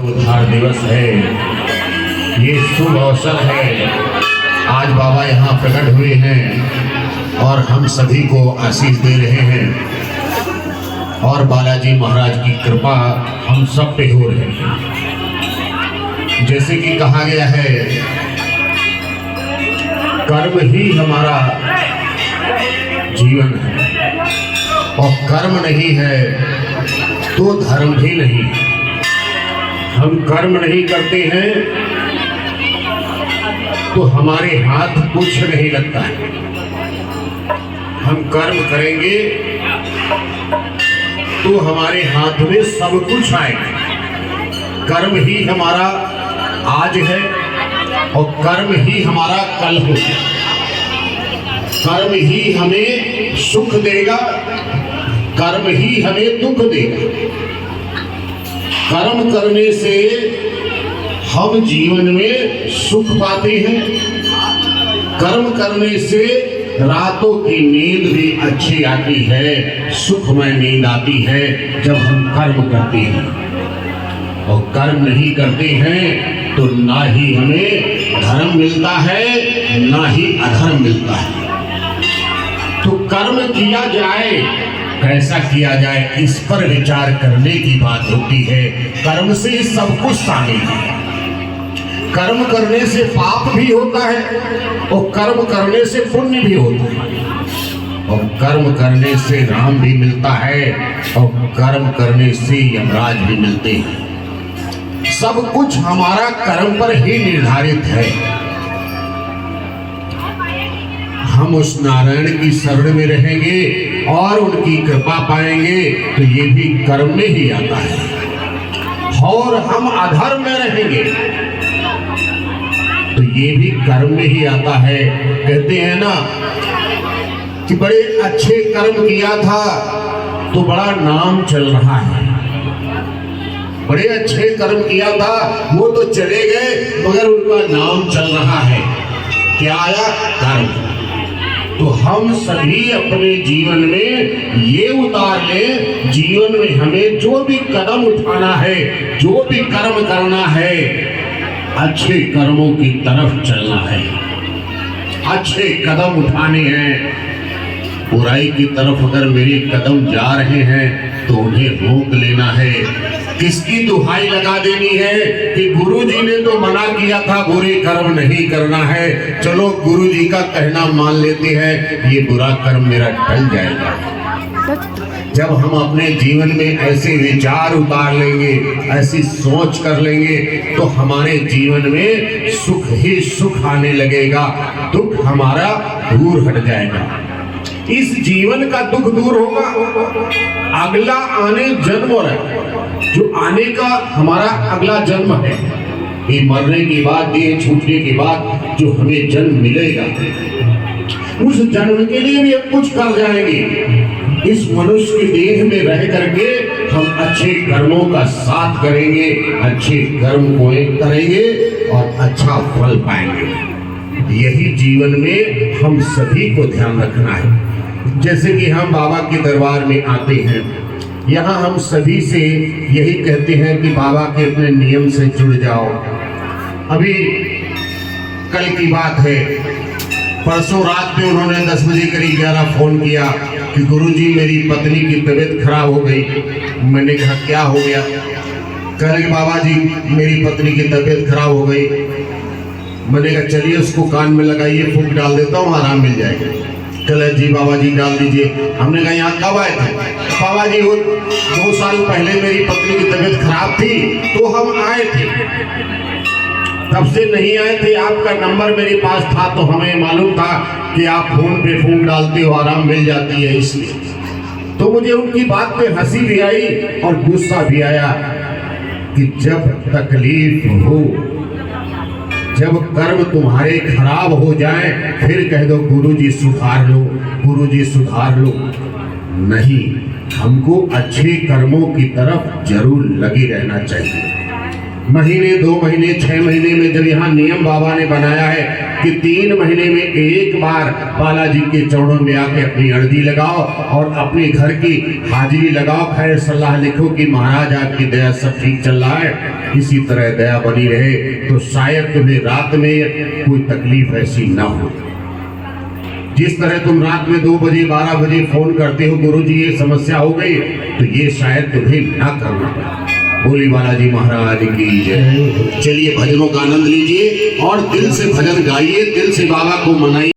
उद्धार दिवस है, ये शुभ अवसर है। आज बाबा यहाँ प्रकट हुए हैं और हम सभी को आशीष दे रहे हैं और बालाजी महाराज की कृपा हम सब पे हो रही है। जैसे कि कहा गया है, कर्म ही हमारा जीवन है और कर्म नहीं है तो धर्म भी नहीं। हम कर्म नहीं करते हैं तो हमारे हाथ कुछ नहीं लगता है। हम कर्म करेंगे तो हमारे हाथ में सब कुछ आएगा। कर्म ही हमारा आज है और कर्म ही हमारा कल होगा। कर्म ही हमें सुख देगा, कर्म ही हमें दुख देगा। कर्म करने से हम जीवन में सुख पाते हैं। कर्म करने से रातों की नींद भी अच्छी आती है, सुखमय नींद आती है जब हम कर्म करते हैं। और कर्म नहीं करते हैं तो ना ही हमें धर्म मिलता है ना ही अधर्म मिलता है। तो कर्म किया जाए, कैसा किया जाए, इस पर विचार करने की बात होती है। कर्म से सब कुछ शामिल है। कर्म करने से पाप भी होता है और कर्म करने से पुण्य भी होता है और कर्म करने से राम भी मिलता है और कर्म करने से यमराज भी मिलते हैं। सब कुछ हमारा कर्म पर ही निर्धारित है। हम उस नारायण की शरण में रहेंगे और उनकी कृपा पाएंगे तो ये भी कर्म में ही आता है। और हम अधर्म में रहेंगे तो ये भी कर्म में ही आता है। कहते हैं ना कि बड़े अच्छे कर्म किया था तो बड़ा नाम चल रहा है। बड़े अच्छे कर्म किया था, वो तो चले गए मगर उनका नाम चल रहा है। क्या आया? कर्म। तो हम सभी अपने जीवन में ये उतार लें, जीवन में हमें जो भी कदम उठाना है, जो भी कर्म करना है, अच्छे कर्मों की तरफ चलना है। अच्छे कदम उठाने हैं। बुराई की तरफ अगर मेरे कदम जा रहे हैं तो उन्हें रोक लेना है। किसकी दुहाई लगा देनी है कि गुरुजी ने तो मना किया था बुरे कर्म नहीं करना है, चलो गुरुजी का कहना मान लेते हैं, ये बुरा कर्म मेरा टल जाएगा। जब हम अपने जीवन में ऐसे विचार उतार लेंगे, ऐसी सोच कर लेंगे तो हमारे जीवन में सुख ही सुख आने लगेगा, दुख हमारा दूर हट जाएगा। इस जीवन का दुख दूर होगा, अगला आने जन्म है जो आने का हमारा अगला जन्म है, ये मरने के बाद, ये छूटने के बाद जो हमें जन्म मिलेगा, उस जन्म के लिए भी हम कुछ कर जाएंगे। इस मनुष्य के देह में रह करके हम अच्छे कर्मों का साथ करेंगे, अच्छे कर्म को करेंगे और अच्छा फल पाएंगे। यही जीवन में हम सभी को ध्यान रखना है। जैसे कि हम बाबा के दरबार में आते हैं, यहाँ हम सभी से यही कहते हैं कि बाबा के अपने नियम से जुड़ जाओ। अभी कल की बात है, परसों रात में उन्होंने 10 बजे करीब 11 फोन किया कि गुरुजी मेरी पत्नी की तबीयत खराब हो गई। मैंने कहा क्या हो गया? कह रहे बाबा जी मेरी पत्नी की तबीयत खराब हो गई। मैंने कहा चलिए उसको कान में लगाइए, फूंक डाल देता हूँ, आराम मिल जाएगा। चले जी बाबा जी डाल दीजिए। हमने कहा यहाँ कब आए थे? बाबा जी वो 2 साल पहले मेरी पत्नी की तबीयत खराब थी तो हम आए थे, तब से नहीं आए थे। आपका नंबर मेरे पास था तो हमें मालूम था कि आप फोन पे फूंक डालते हो, आराम मिल जाती है, इसलिए। तो मुझे उनकी बात पे हंसी भी आई और गुस्सा भी आया कि जब तकलीफ हो, जब कर्म तुम्हारे खराब हो जाए फिर कह दो गुरुजी सुधार लो, गुरुजी सुधार लो। नहीं, हमको अच्छे कर्मों की तरफ जरूर लगे रहना चाहिए। महीने 2 महीने 6 महीने में जब यहाँ नियम बाबा ने बनाया है कि 3 महीने में एक बार बालाजी के चरणों में आके अपनी अर्जी लगाओ और अपने घर की हाजिरी लगाओ, खैर सलाह लिखो कि महाराज आपकी दया सब ठीक चल रहा है, इसी तरह दया बनी रहे, तो शायद तुम्हें रात में कोई तकलीफ ऐसी ना हो। जिस तरह तुम रात में 2 बजे 12 बजे फोन करते हो, गुरुजी ये समस्या हो गई, तो ये शायद तुम्हें ना करना पड़े। बोली बालाजी महाराज की जय। चलिए भजनों का आनंद लीजिए और दिल से भजन गाइए, दिल से बाबा को मनाइए।